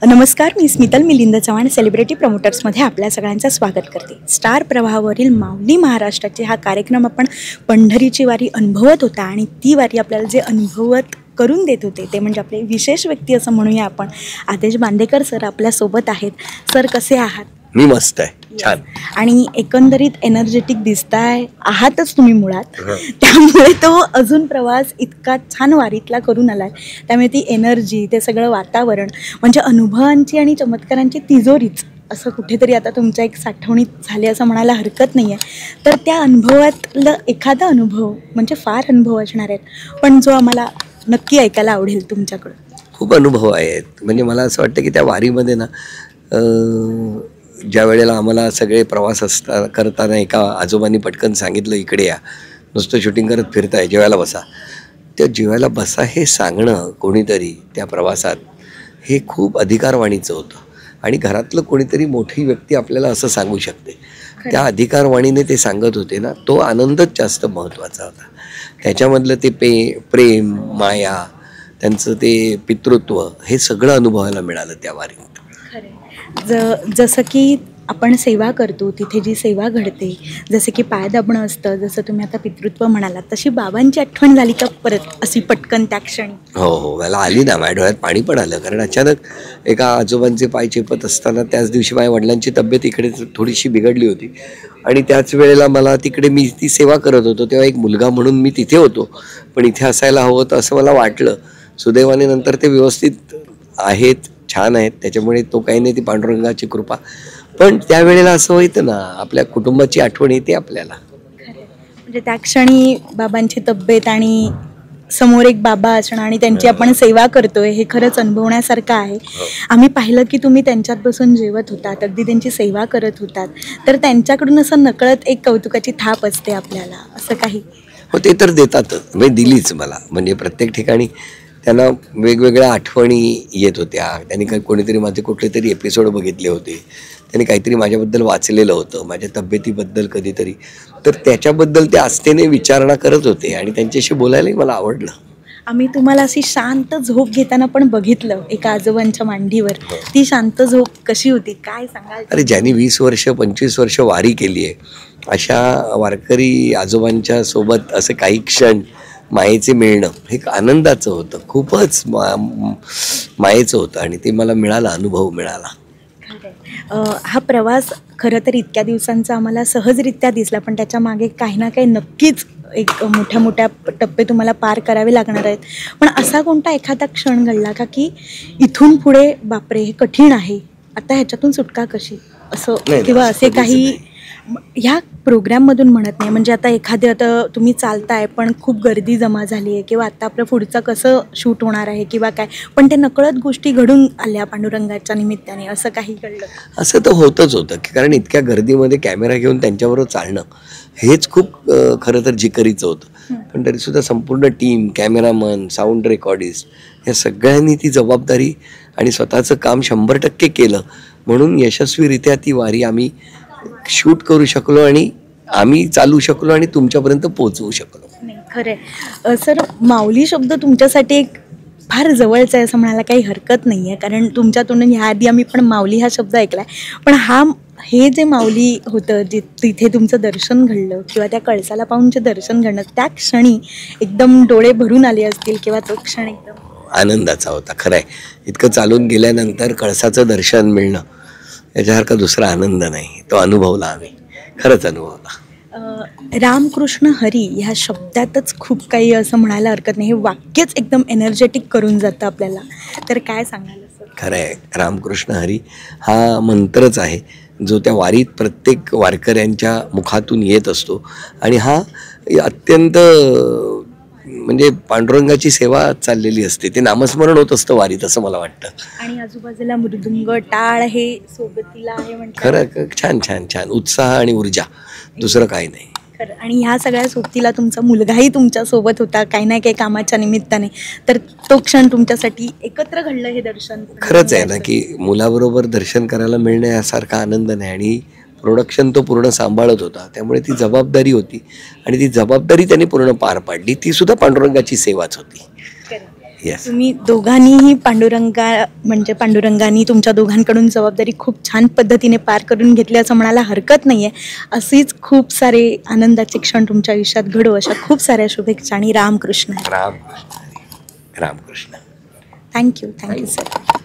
नमस्कार, मी स्मितल मिलिंद चव्हाण सेलिब्रिटी प्रमोटर्समध्ये आपल्या सगळ्यांचं स्वागत करते. स्टार प्रवाहावरील माऊली महाराष्ट्राचे हा कार्यक्रम आपण पंढरीची वारी अनुभवत होता आणि ती वारी आपल्याला जे अनुभवत करून देत होते ते म्हणजे आपले विशेष व्यक्ती असं म्हणूया आपण. आदेश बांदेकर सर आपल्यासोबत आहेत. सर, कसे आहात? मी मस्त आहे, छान. आणि एकंदरीत एनर्जेटिक दिसताय आहातच तुम्ही मुळात. त्यामुळे तो अजून प्रवास इतका छान वारीतला करून आलाय. त्यामुळे ती एनर्जी, ते सगळं वातावरण म्हणजे अनुभवांची आणि चमत्कारांची तिजोरीच असं कुठेतरी आता तुमच्या एक साठवणीत झाली असं म्हणायला हरकत नाही आहे. तर त्या अनुभवातलं एखादा अनुभव म्हणजे फार अनुभव असणार आहेत, पण जो आम्हाला नक्की ऐकायला आवडेल तुमच्याकडून. खूप अनुभव आहेत. म्हणजे मला असं वाटतं की त्या वारीमध्ये ना ज्या वेळेला आम्हाला सगळे प्रवास करताना एका आजोबांनी पटकन सांगितलं, इकडे या, नुसतं शूटिंग करत फिरताय, जेवायला बसा. त्या जेवायला बसा हे सांगणं कोणीतरी त्या प्रवासात हे खूप अधिकारवाणीचं होतं. आणि घरातलं कोणीतरी मोठी व्यक्ती आपल्याला असं सांगू शकते. त्या अधिकारवाणीने ते सांगत होते ना, तो आनंदच जास्त महत्त्वाचा होता. त्याच्यामधलं ते प्रेम, माया, त्यांचं ते पितृत्व हे सगळं अनुभवायला मिळालं त्या वारीत. जसं की आपण सेवा करतो, तिथे जी सेवा घडते, जसे की पाय दाबणं असतं, जसं तुम्ही आता पितृत्व म्हणालात, तशी बाबांची आठवण झाली का परत अशी पटकन त्या क्षणी? हो, मला आली ना. माझ्या डोळ्यात पाणी पण आलं. कारण अचानक एका आजोबांचे पाय चेपत असताना त्याच दिवशी माझ्या वडिलांची तब्येत इकडे थोडीशी बिघडली होती आणि त्याच वेळेला मला तिकडे मी ती सेवा करत होतो. तेव्हा एक मुलगा म्हणून मी तिथे होतो, पण इथे असायला हवं होतं असं मला वाटलं. सुदैवाने नंतर ते व्यवस्थित आहेत, छान आहेत. त्याच्यामुळे तो काही नाही, ती पांडुरंगाची कृपा. पण त्यावेळेला असं व्हायचं ना, आपल्या कुटुंबाची आठवण येते आपल्याला. म्हणजे त्या क्षणी बाबांची तब्येत आणि समोर एक बाबा असणं आणि त्यांची आपण सेवा करतोय हे खरंच अनुभवण्यासारखं आहे. आम्ही पाहिलं की तुम्ही त्यांच्यात बसून जेवत होतात, अगदी त्यांची सेवा करत होतात. तर त्यांच्याकडून असं नकळत एक कौतुकाची थाप असते आपल्याला, असं काही? हो, ते तर देतातच. म्हणजे दिलीच मला. म्हणजे प्रत्येक ठिकाणी त्यांना वेगवेगळ्या आठवणी येत होत्या. त्यांनी कोणीतरी माझे कुठले तरी एपिसोड बघितले होते, त्यांनी काहीतरी माझ्याबद्दल वाचलेलं होतं, माझ्या तब्येतीबद्दल कधीतरी. तर त्याच्याबद्दल ते आस्थेने विचारणा करत होते आणि त्यांच्याशी बोलायलाही मला आवडलं. आम्ही तुम्हाला अशी शांत झोप घेताना पण बघितलं एका आजोबांच्या मांडीवर. ती शांत झोप कशी होती, काय सांगाल? अरे, ज्यांनी 20 वर्ष 25 वर्ष वारी केली आहे अशा वारकरी आजोबांच्या सोबत असं काही क्षण मायेचे मिळणं हे एक आनंदाचं होतं. खूपच मायेचं होतं आणि ते मला मिळालं, अनुभव मिळाला. हा प्रवास खरं तर इतक्या दिवसांचा आम्हाला सहजरित्या दिसला, पण त्याच्या मागे काही ना काही नक्कीच एक मोठ्या मोठ्या टप्पे तुम्हाला पार करावे लागणार आहेत. पण असा कोणता एखादा क्षण घडला का की इथून पुढे बापरे हे कठीण आहे, आता ह्याच्यातून सुटका कशी, असं? किंवा असे काही ह्या प्रोग्राममधून म्हणत नाही, म्हणजे आता आता तुम्ही चालताय पण खूप गर्दी जमा झाली आहे किंवा आता आपलं पुढचं कसं शूट होणार आहे किंवा काय, पण ते नकळत गोष्टी घडून आल्या पांडुरंगाच्या निमित्ताने, असं काही घडलं? असं तर होतच होतं की कारण इतक्या गर्दीमध्ये कॅमेरा घेऊन त्यांच्याबरोबर चालणं हेच खूप खरं तर जिकरीचं होतं. पण तरीसुद्धा संपूर्ण टीम, कॅमेरामन, साऊंड रेकॉर्डिस्ट या सगळ्यांनी ती जबाबदारी आणि स्वतःचं काम 100% केलं. म्हणून यशस्वीरित्या ती वारी आम्ही शूट करू शकलो आणि आम्ही चालू शकलो आणि तुमच्यापर्यंत पोहोचवू शकलो. नाही, खरंय सर. माऊली शब्द तुमच्यासाठी एक फार जवळचा आहे असं म्हणायला काही हरकत नाही आहे, कारण तुमच्यातून ह्या आधी आम्ही पण माऊली हा शब्द ऐकलाय. पण हे जे माऊली होतं, तिथे तुमचं दर्शन घडलं किंवा त्या कळसाला पाहून जे दर्शन घडलं, त्या क्षणी एकदम डोळे भरून आले असतील किंवा तो क्षण एकदम आनंदाचा होता. खरं आहे, इतकं चालून गेल्यानंतर कळसाचं दर्शन मिळणं याच्यासारखा दुसरा आनंद नाही. तो अनुभवला आम्ही, खरंच अनुभवला. रामकृष्ण हरी ह्या शब्दातच खूप काही असं म्हणायला हरकत नाही. हे वाक्यच एकदम एनर्जेटिक करून जातं आपल्याला. तर काय सांगाल सर? खरं आहे, रामकृष्ण हरी हा मंत्रच आहे जो त्या वारीत प्रत्येक वारकऱ्यांच्या मुखातून येत असतो आणि हा अत्यंत म्हणजे पांडुरंगाची सेवा चाललेली असते. ते नामस्मरण होत असतं वारीत, असं मला वाटतं. आणि आजूबाजूला मृदुंग, टाळ हे सोबतीला आहे म्हणजे खरं. छान छान छान उत्साह आणि ऊर्जा, दुसरं काही नाही. खरं. आणि ह्या सगळ्या सोबतीला तुमचा मुलगाही तुमच्या सोबत होता काही ना काही कामाच्या निमित्ताने. तर तो क्षण तुमच्यासाठी एकत्र घडलं हे दर्शन खरंच आहे ना, की मुलाबरोबर दर्शन करायला मिळणं यासारखा आनंद नाही. आणि प्रोडक्शन तो पूर्ण सांभाळत होता, त्यामुळे ती जबाबदारी होती आणि ती जबाबदारी त्यांनी पूर्ण पार पाडली. ती सुद्धा पांडुरंगाची सेवाच होती. येस. तुम्ही दोघांनीही पांडुरंगानी तुमच्या दोघांकडून जबाबदारी खूप छान पद्धतीने पार करून घेतली असं म्हणायला हरकत नाही आहे. असेच खूप सारे आनंदाचे क्षण तुमच्या आयुष्यात घडो, अशा खूप साऱ्या शुभेच्छा आणि रामकृष्ण. रामकृष्ण. Thank you sir.